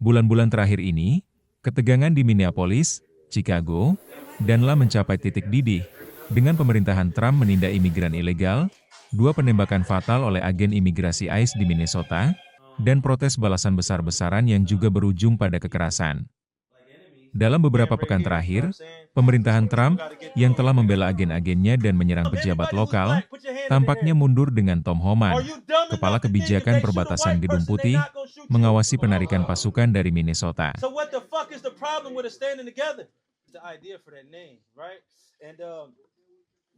Bulan-bulan terakhir ini, ketegangan di Minneapolis, Chicago, danlah mencapai titik didih dengan pemerintahan Trump menindak imigran ilegal, 2 penembakan fatal oleh agen imigrasi ICE di Minnesota, dan protes balasan besar-besaran yang juga berujung pada kekerasan. Dalam beberapa pekan terakhir, pemerintahan Trump, yang telah membela agen-agennya dan menyerang pejabat lokal, tampaknya mundur dengan Tom Homan, kepala kebijakan perbatasan Gedung Putih, mengawasi penarikan pasukan dari Minnesota.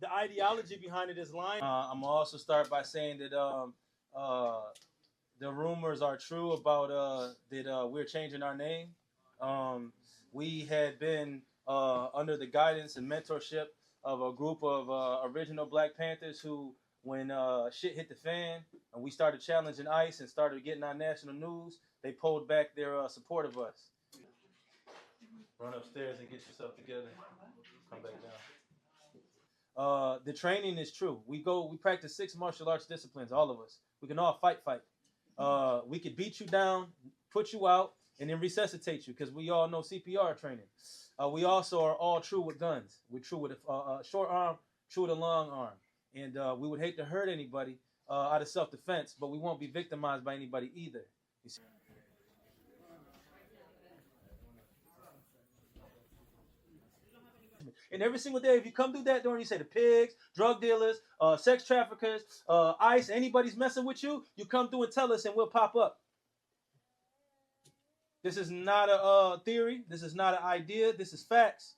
The ideology behind it is lying. I'm also start by saying that the rumors are true about that we're changing our name. We had been under the guidance and mentorship of a group of original Black Panthers who, when shit hit the fan and we started challenging ICE and started getting our national news, they pulled back their support of us. Run upstairs and get yourself together. Come back down. The training is true. We practice 6 martial arts disciplines, all of us. We can all fight. We could beat you down, put you out, and then resuscitate you, because we all know CPR training. We also are all true with guns. We're true with a short arm, true with a long arm. And we would hate to hurt anybody out of self-defense, but we won't be victimized by anybody either. You see? And every single day, if you come through that door and you say the pigs, drug dealers, sex traffickers, ICE, anybody's messing with you, you come through and tell us and we'll pop up. This is not a theory. This is not an idea. This is facts.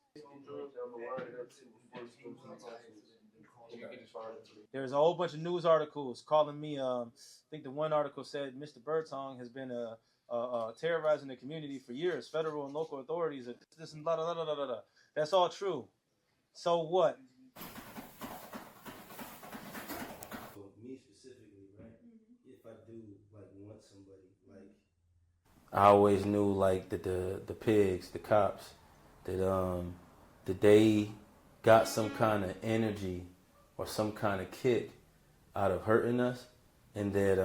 There's a whole bunch of news articles calling me. I think the one article said Mr. Birdsong has been terrorizing the community for years. Federal and local authorities. This and blah, blah, blah, blah, blah, blah. That's all true. So what? Me specifically, right? If I do want somebody, I always knew that the pigs, the cops, that they got some kind of energy or some kind of kick out of hurting us, and that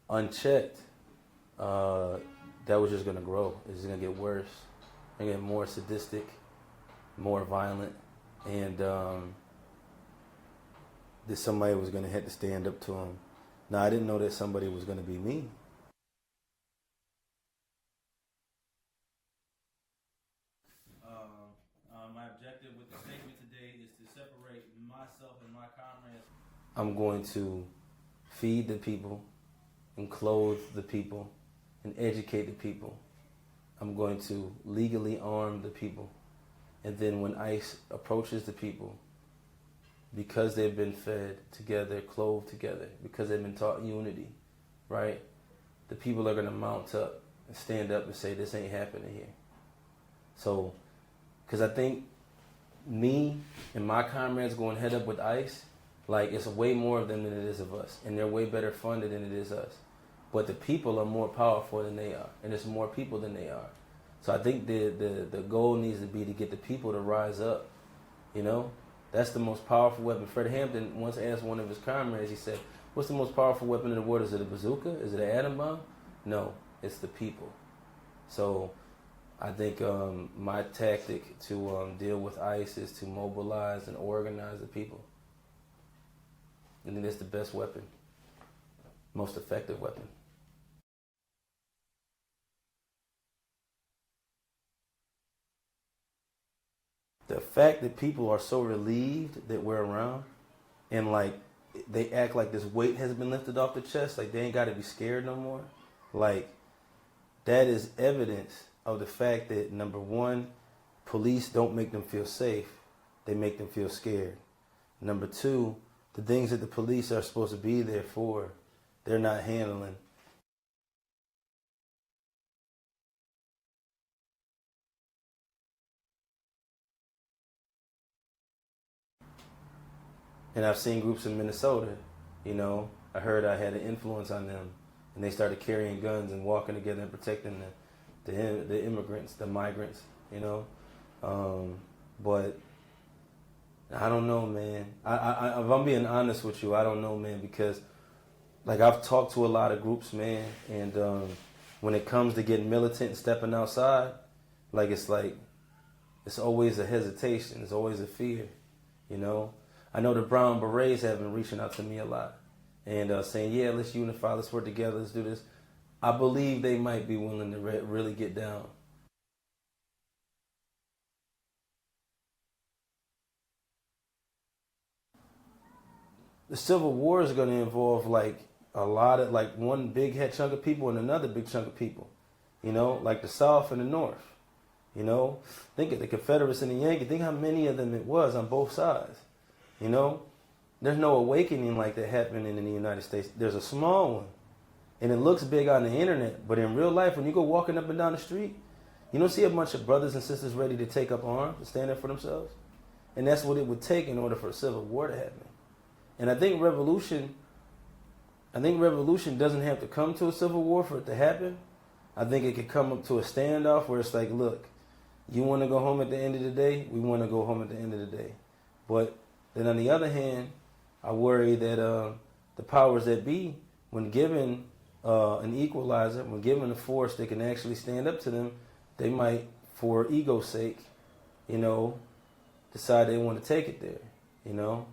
unchecked, that was just gonna grow. It's gonna get worse. It's gonna get more sadistic, more violent, and that somebody was gonna have to stand up to him. Now, I didn't know that somebody was gonna be me. My objective with the statement today is to separate myself and my comrades. I'm going to feed the people and clothe the people and educate the people. I'm going to legally arm the people. And then when ICE approaches the people, because they've been fed together, clothed together, because they've been taught unity, right? The people are going to mount up and stand up and say, this ain't happening here. So, because I think me and my comrades going head up with ICE, it's way more of them than it is of us. And they're way better funded than it is us. But the people are more powerful than they are. And there's more people than they are. So I think the goal needs to be to get the people to rise up. You know? That's the most powerful weapon. Fred Hampton once asked one of his comrades, he said, what's the most powerful weapon in the world? Is it a bazooka? Is it an atom bomb? No, it's the people. So I think my tactic to deal with ICE is to mobilize and organize the people. I think that's the best weapon, most effective weapon. The fact that people are so relieved that we're around and they act like this weight has been lifted off the chest, like they ain't got to be scared no more, that is evidence of the fact that, number one, police don't make them feel safe, they make them feel scared. Number two, the things that the police are supposed to be there for, they're not handling. And I've seen groups in Minnesota, I heard I had an influence on them, and they started carrying guns and walking together and protecting the immigrants, the migrants, but I don't know, man. If I'm being honest with you, I don't know, man, because I've talked to a lot of groups, man, and when it comes to getting militant and stepping outside, it's always a hesitation. It's always a fear, you know. I know the Brown Berets have been reaching out to me a lot and saying, yeah, let's unify, let's work together, let's do this. I believe they might be willing to really get down. The Civil War is going to involve like a lot of like one big head chunk of people and another big chunk of people, you know, like the South and the North. You know, think of the Confederates and the Yankees. Think how many of them it was on both sides. You know, there's no awakening like that happening in the United States. There's a small one, and it looks big on the internet, but in real life, when you go walking up and down the street, you don't see a bunch of brothers and sisters ready to take up arms and stand up for themselves. And that's what it would take in order for a civil war to happen. And I think revolution doesn't have to come to a civil war for it to happen. I think it could come up to a standoff where it's like, look, you want to go home at the end of the day? We want to go home at the end of the day. But then on the other hand, I worry that the powers that be, when given an equalizer, when given a force that can actually stand up to them, they might, for ego's sake, you know, decide they want to take it there, you know.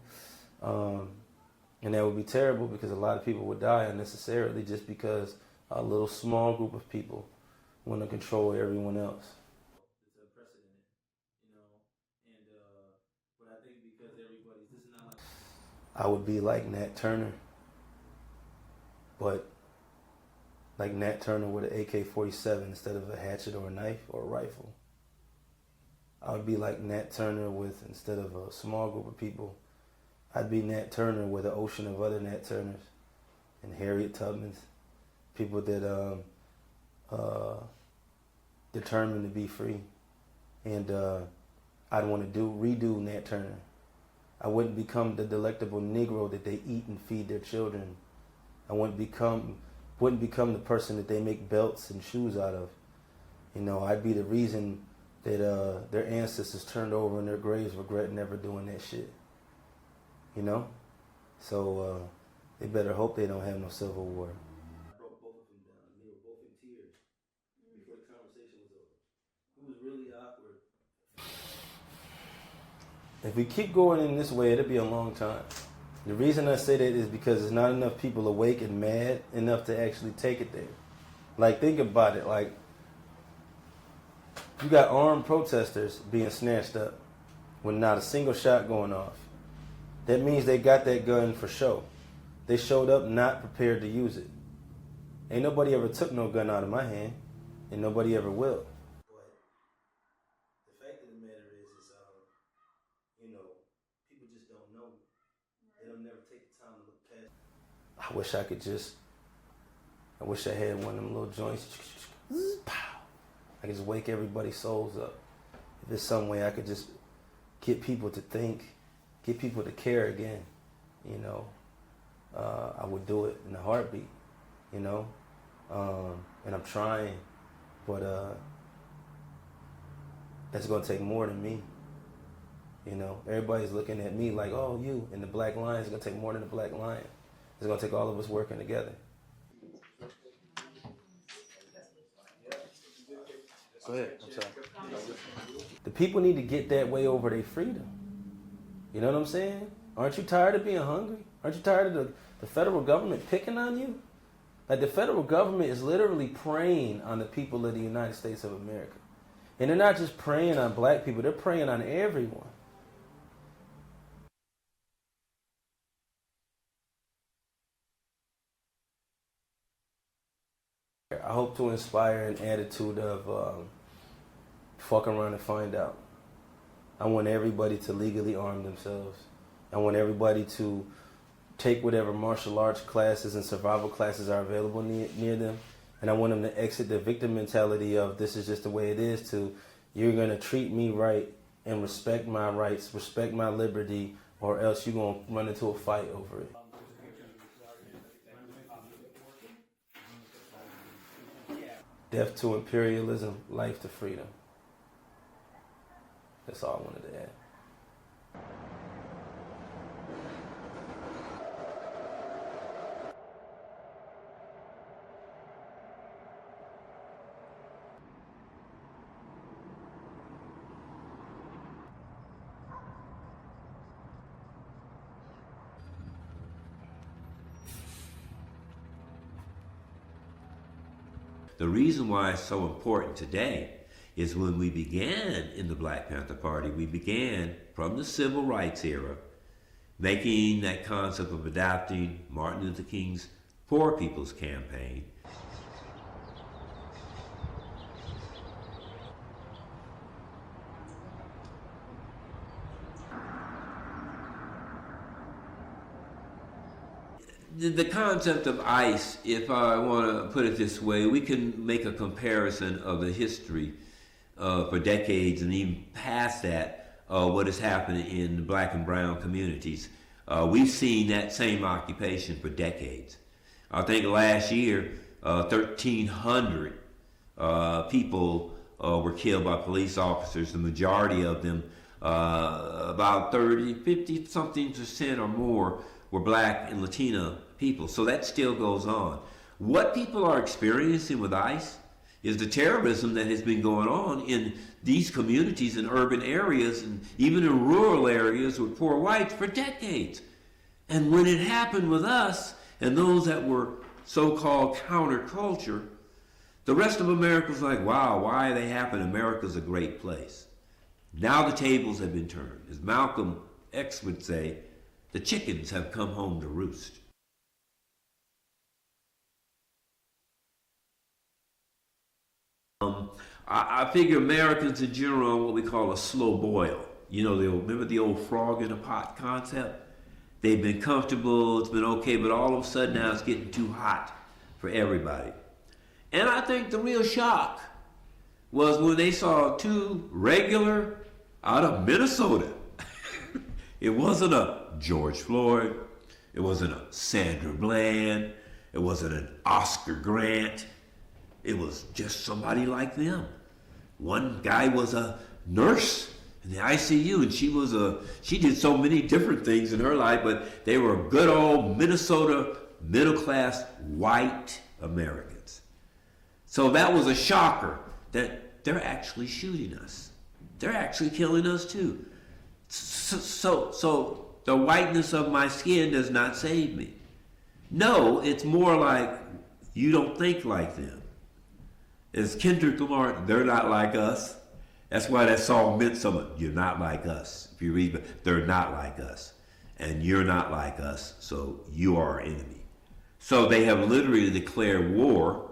And that would be terrible because a lot of people would die unnecessarily just because a little small group of people want to control everyone else. It's unprecedented, you know, but I think because this is not like I would be like Nat Turner, but like Nat Turner with an AK-47 instead of a hatchet or a knife or a rifle. I would be like Nat Turner with, instead of a small group of people, I'd be Nat Turner with an ocean of other Nat Turners and Harriet Tubmans, people that determined to be free. And I'd want to redo Nat Turner. I wouldn't become the delectable Negro that they eat and feed their children. I wouldn't become the person that they make belts and shoes out of. You know, I'd be the reason that their ancestors turned over in their graves regret never doing that shit. You know? So they better hope they don't have no civil war. I broke both of them down. They were both in tears before the conversation was over. It was really awkward. If we keep going in this way, it'll be a long time. The reason I say that is because there's not enough people awake and mad enough to actually take it there. Like, think about it. Like, you got armed protesters being snatched up with not a single shot going off. That means they got that gun for show. They showed up not prepared to use it. Ain't nobody ever took no gun out of my hand, and nobody ever will. But the fact of the matter is you know, people just don't know. They don't never take the time to look past. I wish I had one of them little joints. I could just wake everybody's souls up. If there's some way I could just get people to think, get people to care again, you know, I would do it in a heartbeat, you know, and I'm trying, but that's going to take more than me, you know. Everybody's looking at me like, oh, you, and the Black Lion is going to take more than the Black Lion. It's going to take all of us working together. Go ahead, I'm sorry. The people need to get that way over their freedom. You know what I'm saying? Aren't you tired of being hungry? Aren't you tired of the federal government picking on you? Like, the federal government is literally preying on the people of the United States of America. And they're not just preying on black people, they're preying on everyone. I hope to inspire an attitude of fuck around and find out. I want everybody to legally arm themselves. I want everybody to take whatever martial arts classes and survival classes are available near them. And I want them to exit the victim mentality of this is just the way it is to you're going to treat me right and respect my rights, respect my liberty, or else you're going to run into a fight over it. Death to imperialism, life to freedom. That's all I wanted to add. the reason why it's so important today is when we began in the Black Panther Party, we began from the civil rights era, making that concept of adapting Martin Luther King's Poor People's Campaign. The concept of ICE, if I want to put it this way, we can make a comparison of the history for decades and even past that, what has happened in the black and brown communities. We've seen that same occupation for decades. I think last year, 1,300 people were killed by police officers. The majority of them, about 30, 50-something% or more, were black and Latino people. So that still goes on. What people are experiencing with ICE is the terrorism that has been going on in these communities in urban areas and even in rural areas with poor whites for decades. And when it happened with us and those that were so-called counterculture, the rest of America was like, wow, why they happen? America's a great place. Now the tables have been turned. As Malcolm X would say, the chickens have come home to roost. I figure Americans in general are what we call a slow boil. You know, remember the old frog in a pot concept? They've been comfortable, it's been okay, but all of a sudden now it's getting too hot for everybody. And I think the real shock was when they saw two regular out of Minnesota. It wasn't a George Floyd, it wasn't a Sandra Bland, it wasn't an Oscar Grant, it was just somebody like them. One guy was a nurse in the ICU, and she did so many different things in her life, but they were good old Minnesota middle-class white Americans. So that was a shocker that they're actually shooting us. They're actually killing us too. So the whiteness of my skin does not save me. No, it's more like you don't think like them. As Kendrick Lamar, they're not like us. That's why that song meant so much. You're not like us. If you read, they're not like us. And you're not like us, so you are our enemy. So they have literally declared war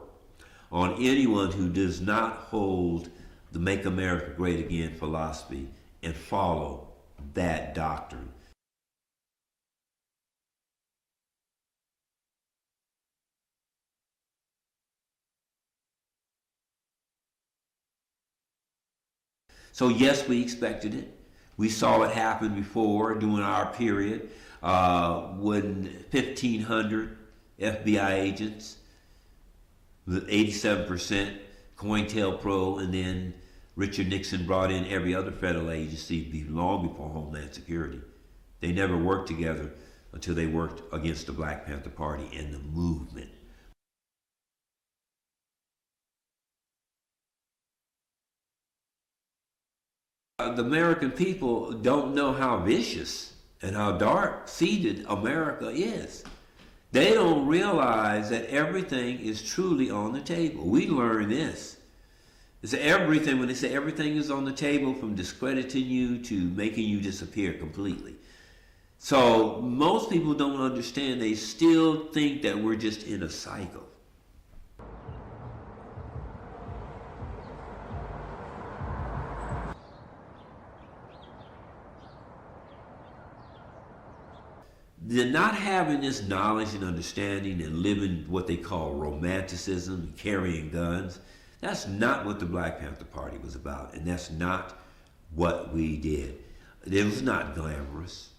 on anyone who does not hold the Make America Great Again philosophy and follow that doctrine. So yes, we expected it. We saw it happen before during our period when 1,500 FBI agents, 87% COINTELPRO, and then Richard Nixon brought in every other federal agency long before Homeland Security. They never worked together until they worked against the Black Panther Party and the movement. The American people don't know how vicious and how dark-seated America is. They don't realize that everything is truly on the table. We learn this. It's everything, when they say everything is on the table, from discrediting you to making you disappear completely. So most people don't understand. They still think that we're just in a cycle. They're not having this knowledge and understanding and living what they call romanticism and carrying guns. That's not what the Black Panther Party was about, and that's not what we did. It was not glamorous.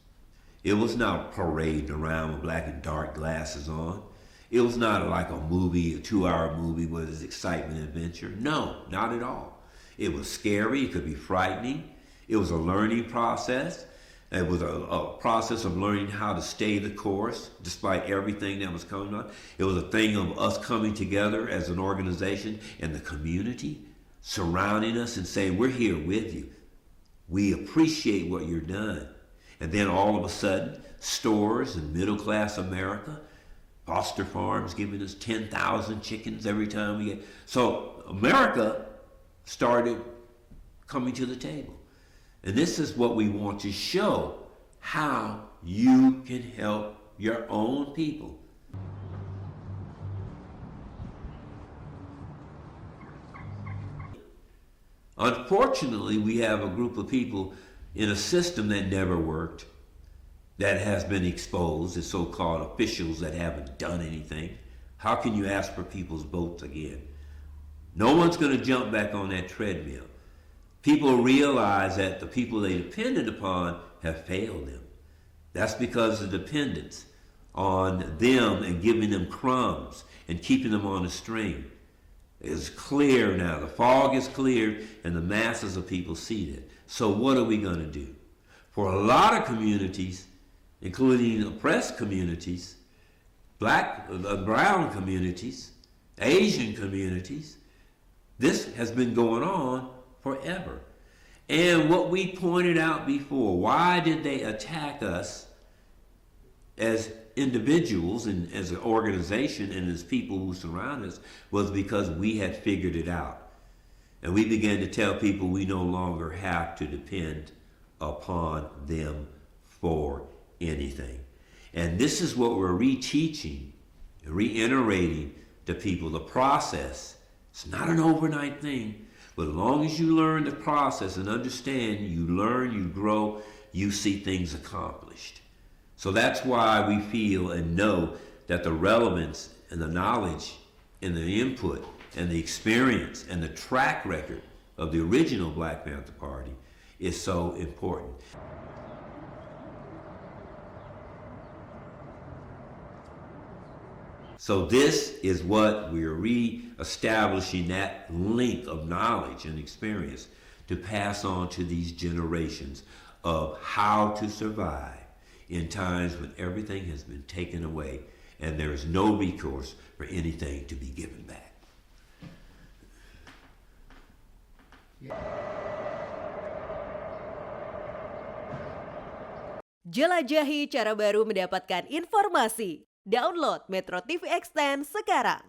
It was not parading around with black and dark glasses on. It was not like a movie, a 2-hour movie where there's excitement and adventure. No, not at all. It was scary, it could be frightening. It was a learning process. It was a process of learning how to stay the course despite everything that was coming on. It was a thing of us coming together as an organization and the community surrounding us and saying, we're here with you. We appreciate what you're doing. And then all of a sudden, stores in middle-class America Foster Farms giving us 10,000 chickens every time we get. So America started coming to the table. And this is what we want to show, how you can help your own people. Unfortunately, we have a group of people in a system that never worked, that has been exposed, the so-called officials that haven't done anything. How can you ask for people's votes again? No one's going to jump back on that treadmill. People realize that the people they depended upon have failed them. That's because of dependence on them and giving them crumbs and keeping them on a string. It's clear now. The fog is cleared and the masses of people see that. So what are we going to do? For a lot of communities, including oppressed communities, black, brown communities, Asian communities, this has been going on forever. And what we pointed out before, why did they attack us as individuals and as an organization and as people who surround us, was because we had figured it out. And we began to tell people we no longer have to depend upon them for anything. And this is what we're reteaching, reiterating to people, the process. It's not an overnight thing, but as long as you learn the process and understand, you learn, you grow, you see things accomplished. So that's why we feel and know that the relevance and the knowledge and the input and the experience and the track record of the original Black Panther Party is so important. So this is what we're re-establishing, that link of knowledge and experience to pass on to these generations of how to survive in times when everything has been taken away and there is no recourse for anything to be given back. Jelajahi cara baru mendapatkan informasi. Download MetroTV Extend sekarang.